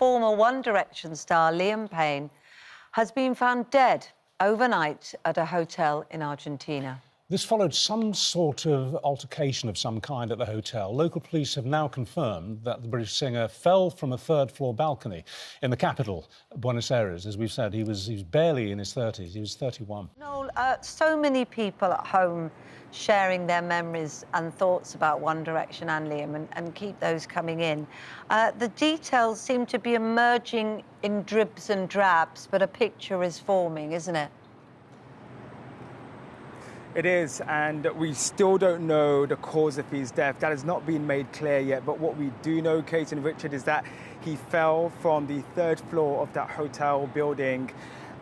former One Direction star Liam Payne has been found dead overnight at a hotel in Argentina. This followed some sort of altercation of some kind at the hotel. Local police have now confirmed that the British singer fell from a third-floor balcony in the capital, Buenos Aires. As we've said, he was barely in his 30s. He was 31. Noel, so many people at home sharing their memories and thoughts about One Direction and Liam, and keep those coming in. The details seem to be emerging in dribs and drabs, but a picture is forming, isn't it? It is, and we still don't know the cause of his death. That has not been made clear yet, but what we do know, Kate and Richard, is that he fell from the third floor of that hotel building,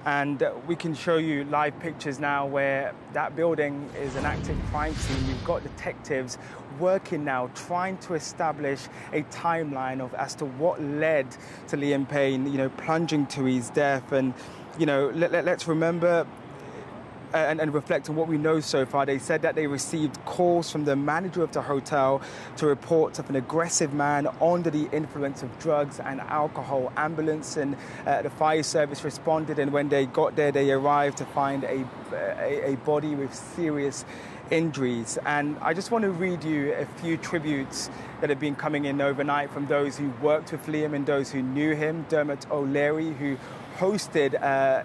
and we can show you live pictures now where that building is an active crime scene. We've got detectives working now, trying to establish a timeline of as to what led to Liam Payne, plunging to his death. And, let's remember and reflect on what we know so far. They said that they received calls from the manager of the hotel to reports of an aggressive man under the influence of drugs and alcohol. Ambulance and the fire service responded, and when they got there, they arrived to find a body with serious injuries. And I just want to read you a few tributes that have been coming in overnight from those who worked with Liam and those who knew him. Dermot O'Leary, who hosted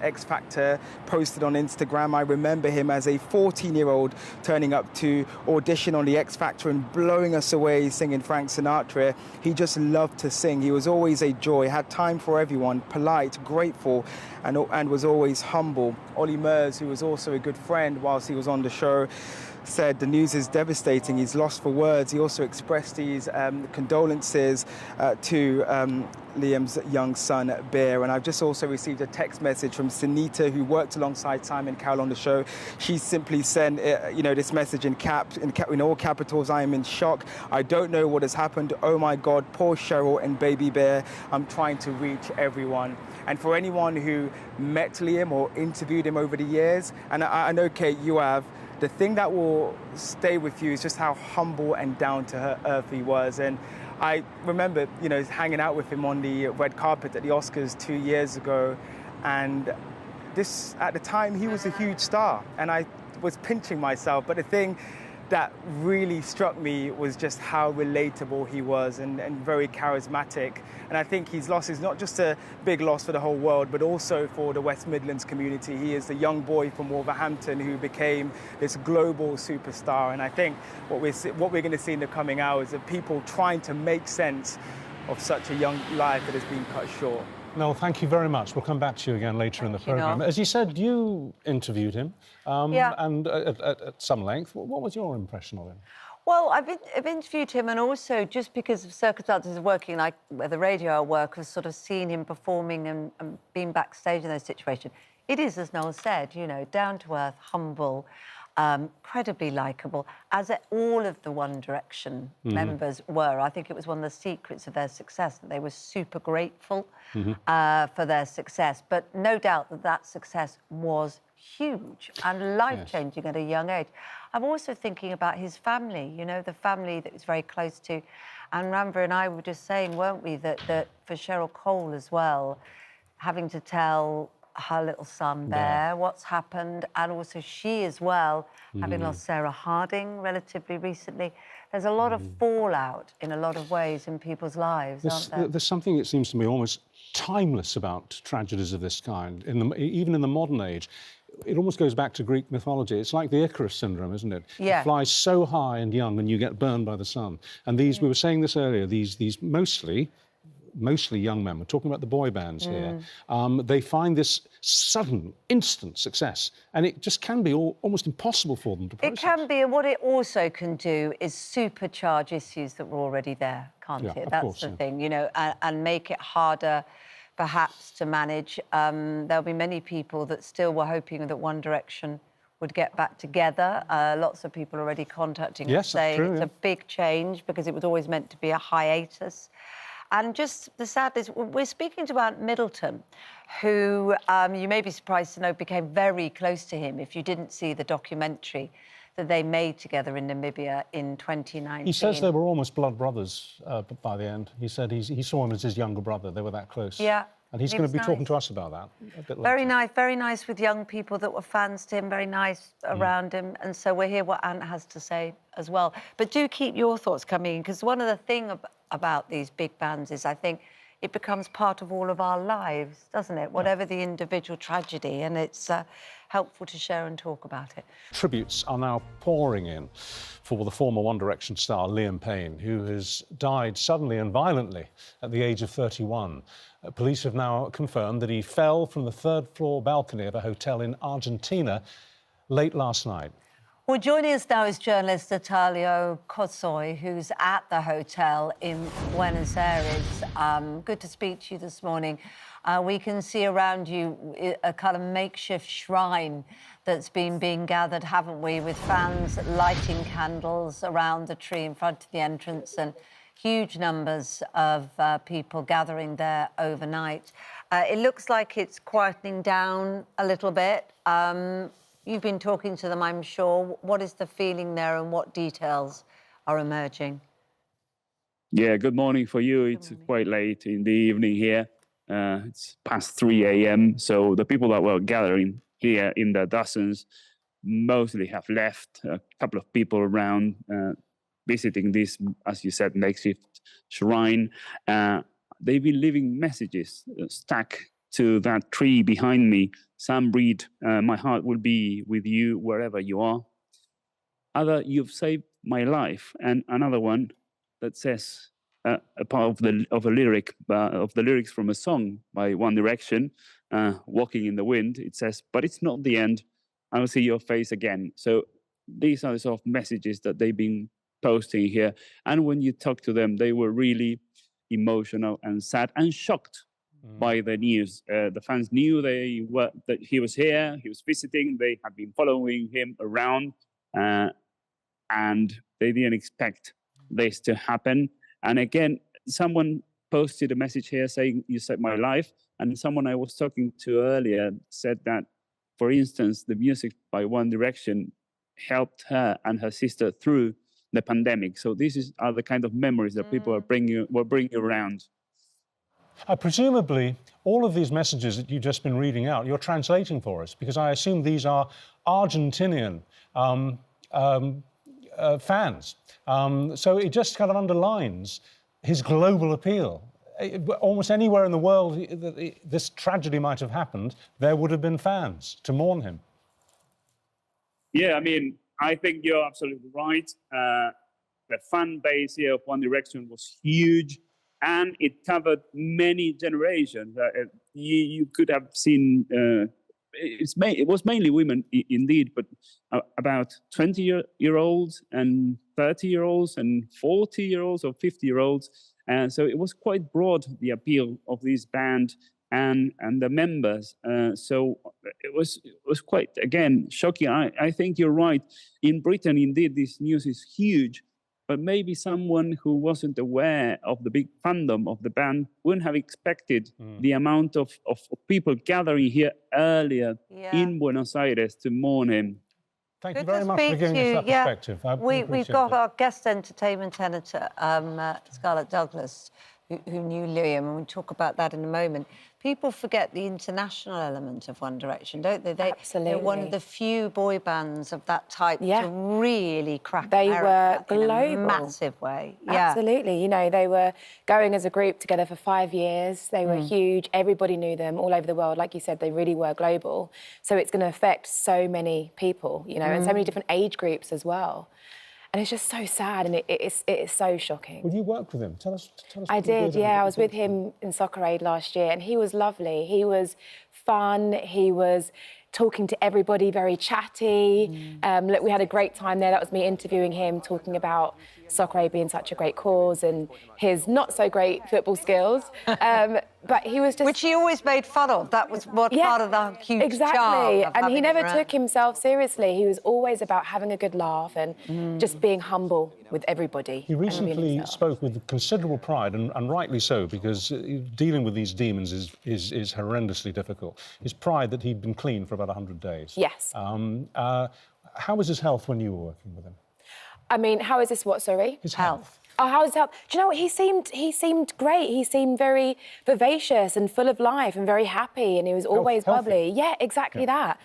X Factor, posted on Instagram, "I remember him as a 14-year-old turning up to audition on the X Factor and blowing us away singing Frank Sinatra. He just loved to sing. He was always a joy, had time for everyone, polite, grateful, and was always humble." Ollie Murs, who was also a good friend whilst he was on the show, said, "The news is devastating. He's lost for words." He also expressed his condolences to Liam's young son, Bear. And I've just also received a text message from Sunita, who worked alongside Simon Cowell on the show. She simply sent, this message in all capitals: "I am in shock. I don't know what has happened. Oh my God, poor Cheryl and baby Bear. I'm trying to reach everyone." And for anyone who met Liam or interviewed him over the years, and I know, Kate, you have, the thing that will stay with you is just how humble and down to earth he was. And I remember, hanging out with him on the red carpet at the Oscars 2 years ago. And at the time, he was a huge star. And I was pinching myself. But the thing that really struck me was just how relatable he was and very charismatic. And I think his loss is not just a big loss for the whole world, but also for the West Midlands community. He is the young boy from Wolverhampton who became this global superstar. And I think what we're going to see in the coming hours are people trying to make sense of such a young life that has been cut short. Noel, thank you very much. We'll come back to you again later in the programme. As you said, you interviewed him, and at some length. What was your impression of him? Well, I've interviewed him, and also just because of circumstances of working, like with the radio work, I've sort of seen him performing and being backstage in those situations. It is, as Noel said, down to earth, humble, incredibly likeable, as all of the One Direction members were. I think it was one of the secrets of their success, that they were super grateful for their success. But no doubt that success was huge and life-changing at a young age. I'm also thinking about his family, the family that was very close to. And Ramva and I were just saying, weren't we, that for Cheryl Cole as well, having to tell her little son Bear what's happened, and also she as well, having lost Sarah Harding relatively recently. There's a lot of fallout in a lot of ways in people's lives, aren't there? There's something, it seems to me, almost timeless about tragedies of this kind, even in the modern age. It almost goes back to Greek mythology. It's like the Icarus syndrome, isn't it? Yeah. You fly so high and young and you get burned by the sun. And we were saying this earlier, these mostly young men, we're talking about the boy bands here, they find this sudden, instant success, and it just can be almost impossible for them to process. It can be, and what it also can do is supercharge issues that were already there, can't it? That's the thing, and make it harder, perhaps, to manage. There'll be many people that still were hoping that One Direction would get back together. Lots of people already contacting us saying it's a big change because it was always meant to be a hiatus. And just the sadness, we're speaking about Middleton, who you may be surprised to know became very close to him if you didn't see the documentary that they made together in Namibia in 2019. He says they were almost blood brothers by the end. He said he saw him as his younger brother. They were that close. Yeah. And he's going to be talking to us about that a bit later. Very nice with young people that were fans to him, very nice around him. And so we'll hear what Ant has to say as well. But do keep your thoughts coming in, because one of the things about these big bands is I think it becomes part of all of our lives, doesn't it? Whatever the individual tragedy, and it's helpful to share and talk about it. Tributes are now pouring in for the former One Direction star Liam Payne, who has died suddenly and violently at the age of 31. Police have now confirmed that he fell from the third-floor balcony of a hotel in Argentina late last night. Well, joining us now is journalist Natalio Kosoy, who's at the hotel in Buenos Aires. Good to speak to you this morning. We can see around you a kind of makeshift shrine that's been being gathered, haven't we, with fans lighting candles around the tree in front of the entrance and huge numbers of people gathering there overnight. It looks like it's quietening down a little bit. You've been talking to them, I'm sure. What is the feeling there and what details are emerging? Yeah, good morning for you. It's quite late in the evening here. It's past 3 a.m. So the people that were gathering here in the dozens mostly have left. A couple of people around visiting this, as you said, makeshift shrine. They've been leaving messages stuck to that tree behind me. Some read, "My heart will be with you wherever you are." Other, "You've saved my life." And another one that says, a part of the lyrics from a song by One Direction, "Walking in the Wind." It says, "But it's not the end. I will see your face again." So these are the sort of messages that they've been posting here. And when you talk to them, they were really emotional and sad and shocked by the news. The fans knew that he was here, he was visiting, they had been following him around, and they didn't expect this to happen. And again, someone posted a message here saying, "You saved my life." And someone I was talking to earlier said that, for instance, the music by One Direction helped her and her sister through the pandemic. So these are the kind of memories that people were bringing around. Presumably, all of these messages that you've just been reading out, you're translating for us, because I assume these are Argentinian fans. So it just kind of underlines his global appeal. Almost anywhere in the world that this tragedy might have happened, there would have been fans to mourn him. Yeah, I mean, I think you're absolutely right. The fan base here of One Direction was huge, and it covered many generations. You could have seen, it was mainly women indeed, but about 20-year-olds and 30-year-olds and 40-year-olds or 50-year-olds. So it was quite broad, the appeal of this band and the members. So it was quite, again, shocking. I think you're right. In Britain, indeed, this news is huge. But maybe someone who wasn't aware of the big fandom of the band wouldn't have expected the amount of people gathering here earlier in Buenos Aires to mourn him. Thank you very much for giving us that perspective. We've got our guest entertainment editor, Scarlett Douglas, who knew Liam, and we'll talk about that in a moment. People forget the international element of One Direction, don't they? Absolutely. They're one of the few boy bands of that type to really crack They were global. in a massive way. Absolutely. You know, they were going as a group together for 5 years. They were huge. Everybody knew them all over the world. Like you said, they really were global. So it's going to affect so many people, you know, and so many different age groups as well. And it's just so sad, and it is so shocking. Well, you worked with him. Tell us. I did, yeah. I was with him in Soccer Aid last year, and he was lovely. He was fun. He was talking to everybody, very chatty. Look, we had a great time there. That was me interviewing him, talking about Soccer Aid being such a great cause and his not so great football skills. But he was just... Which he always made fun of. That was what part of the huge exactly. charm of And he never him took himself seriously. He was always about having a good laugh and just being humble with everybody. He recently spoke with considerable pride, and rightly so, because dealing with these demons is horrendously difficult. His pride that he'd been clean for about 100 days. Yes. How was his health when you were working with him? I mean, how is this what, sorry? His health. Oh, how is that? Do you know what? He seemed great. He seemed very vivacious and full of life and very happy, and he was always bubbly. Yeah, exactly that.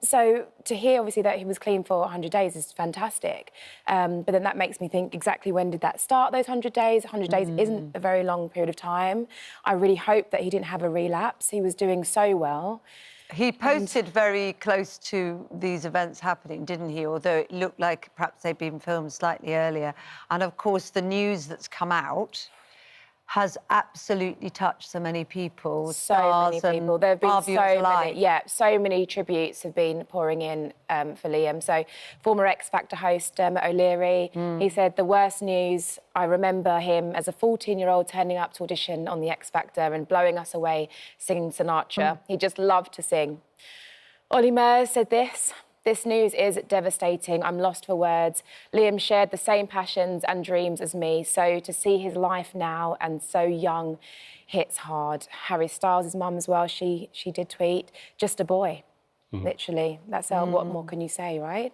So to hear, obviously, that he was clean for 100 days is fantastic. But then that makes me think, exactly when did that start, those 100 days? 100 days isn't a very long period of time. I really hope that he didn't have a relapse. He was doing so well. He posted very close to these events happening, didn't he? Although it looked like perhaps they'd been filmed slightly earlier. And, of course, the news that's come out has absolutely touched so many people. So many people. There have been so many, so many tributes have been pouring in for Liam. So former X Factor host Dermot O'Leary, he said the worst news, I remember him as a 14-year-old turning up to audition on the X Factor and blowing us away singing Sinatra. He just loved to sing. Ollie Murs said this. This news is devastating. I'm lost for words. Liam shared the same passions and dreams as me, so to see his life now and so young hits hard. Harry Styles' mum as well, she did tweet, just a boy, literally. That's what more can you say, right?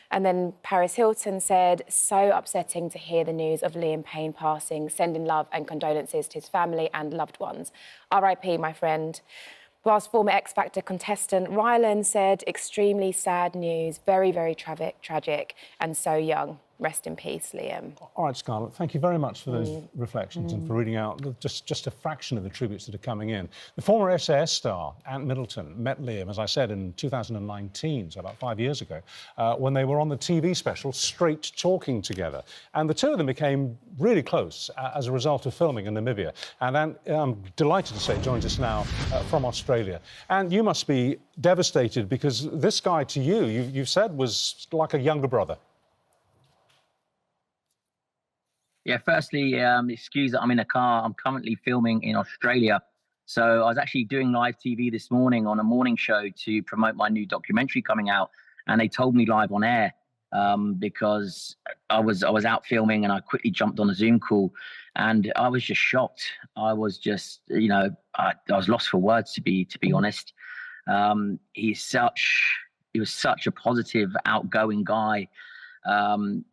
And then Paris Hilton said, so upsetting to hear the news of Liam Payne passing, sending love and condolences to his family and loved ones. R.I.P. my friend. Whilst former X Factor contestant Rylan said, extremely sad news, very, very tragic and so young. Rest in peace, Liam. All right, Scarlett, thank you very much for those reflections and for reading out just a fraction of the tributes that are coming in. The former SAS star, Ant Middleton, met Liam, as I said, in 2019, so about 5 years ago, when they were on the TV special Straight Talking together. And the two of them became really close as a result of filming in Namibia. And Ant, I'm delighted to say, joins us now from Australia. And you must be devastated because this guy to you, you've said, was like a younger brother. Yeah, firstly, excuse that I'm in a car. I'm currently filming in Australia. So I was actually doing live TV this morning on a morning show to promote my new documentary coming out. And they told me live on air because I was out filming and I quickly jumped on a Zoom call and I was just shocked. I was just, you know, I was lost for words, to be honest. He was such a positive, outgoing guy.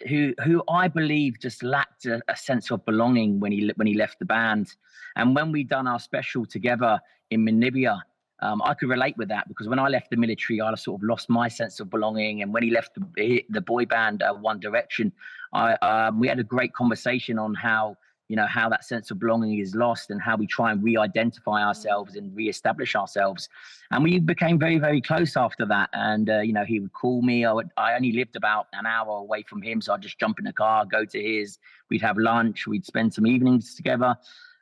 Who I believe just lacked a sense of belonging when he left the band. And when we done our special together in Namibia, I could relate with that because when I left the military, I sort of lost my sense of belonging. And when he left the boy band One Direction, we had a great conversation on how that sense of belonging is lost and how we try and re-identify ourselves and re-establish ourselves. And we became very, very close after that. And, he would call me. I only lived about an hour away from him. So I'd just jump in the car, go to his, we'd have lunch, we'd spend some evenings together.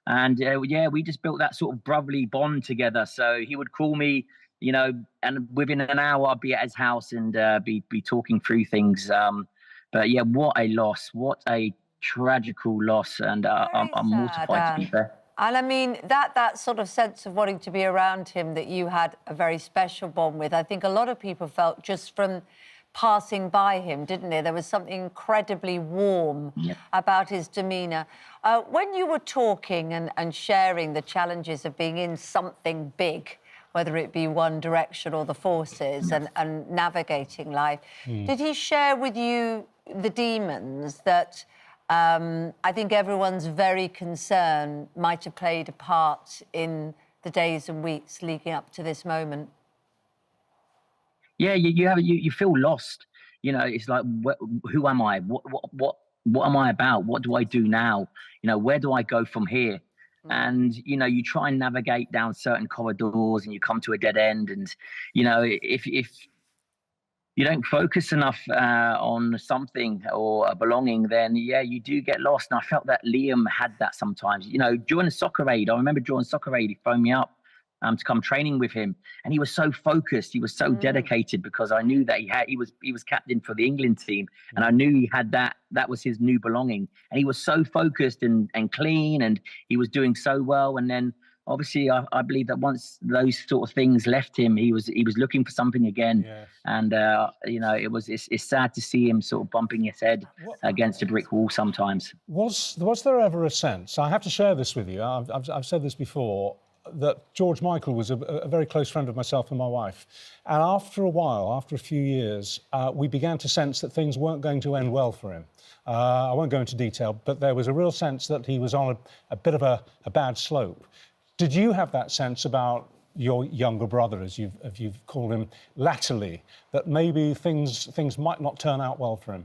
And we just built that sort of brotherly bond together. So he would call me, and within an hour I'd be at his house and be talking through things. But yeah, what a loss, what a tragical loss, and I'm mortified, to be fair. And I mean, that sort of sense of wanting to be around him that you had a very special bond with, I think a lot of people felt just from passing by him, didn't they? There was something incredibly warm about his demeanour. When you were talking and sharing the challenges of being in something big, whether it be One Direction or the Forces and navigating life, did he share with you the demons that I think everyone's very concerned might have played a part in the days and weeks leading up to this moment? Yeah, you feel lost. It's like, who am I? What am I about? What do I do now? Where do I go from here? And you try and navigate down certain corridors, and you come to a dead end. And if you don't focus enough on something or a belonging, then you do get lost. And I felt that Liam had that sometimes. During the soccer aid, I remember during soccer aid, he phoned me up to come training with him, and he was so focused, he was so dedicated, because I knew that he was captain for the England team, and I knew he had that was his new belonging, and he was so focused and clean, and he was doing so well. And then obviously I believe that once those sort of things left him, he was looking for something again. Yes. And it's sad to see him sort of bumping his head against a brick wall sometimes. Was there ever a sense, I have to share this with you, I've said this before, that George Michael was a very close friend of myself and my wife. And after a while, after a few years, we began to sense that things weren't going to end well for him. I won't go into detail, but there was a real sense that he was on a bit of a bad slope. Did you have that sense about your younger brother, as you've called him, latterly, that maybe things might not turn out well for him?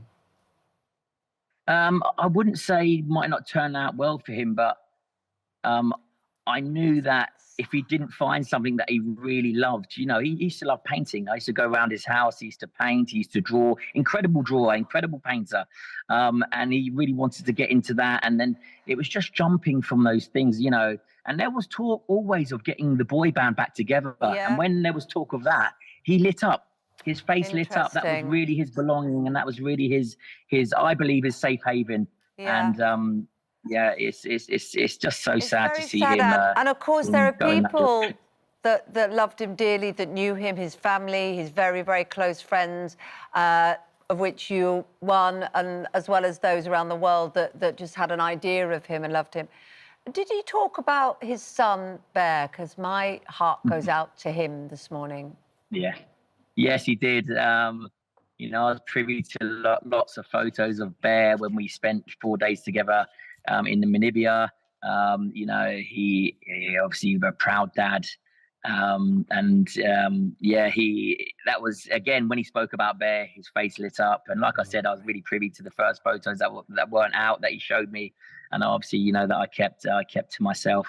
I wouldn't say might not turn out well for him, but I knew that if he didn't find something that he really loved, you know, he used to love painting. I used to go around his house, he used to paint, he used to draw, incredible drawer, incredible painter. And he really wanted to get into that. And then it was just jumping from those things, you know. And there was talk always of getting the boy band back together. Yeah. And when there was talk of that, he lit up. His face lit up. That was really his belonging, and that was really his I believe, his safe haven. Yeah. And yeah, it's just so sad to see sad, him. And of course, there are going that people direction. that loved him dearly, that knew him, his family, his very, very close friends, of which you one, and as well as those around the world that just had an idea of him and loved him. Did he talk about his son, Bear? Because my heart goes out to him this morning. Yeah. Yes, he did. You know, I was privy to lots of photos of Bear when we spent 4 days together in Namibia. You know, he obviously was a proud dad. Yeah, that was, again, when he spoke about Bear, his face lit up. And like I said, I was really privy to the first photos that weren't out, that he showed me. And obviously, you know, that I kept to myself.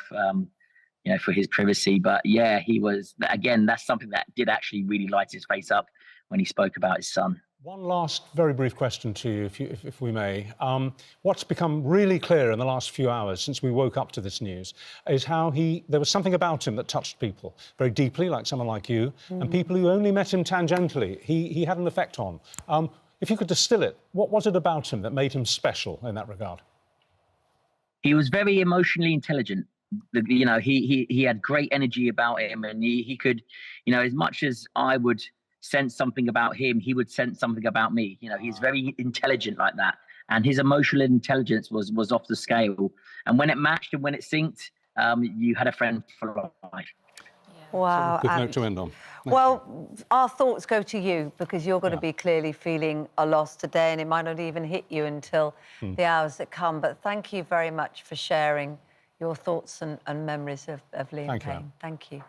You know, for his privacy. But yeah, he was, again, that's something that did actually really light his face up when he spoke about his son. One last very brief question to you, if we may. What's become really clear in the last few hours since we woke up to this news is how there was something about him that touched people very deeply, like someone like you, and people who only met him tangentially, he had an effect on. If you could distill it, what was it about him that made him special in that regard? He was very emotionally intelligent. You know, he had great energy about him, and he could, you know, as much as I would sense something about him, he would sense something about me. You know, he's very intelligent like that, and his emotional intelligence was off the scale. And when it matched and when it synced, you had a friend for life. Wow. Good note to end on. Well, our thoughts go to you, because you're going to be clearly feeling a loss today, and it might not even hit you until the hours that come. But thank you very much for sharing your thoughts and memories of Liam Payne. Thank you.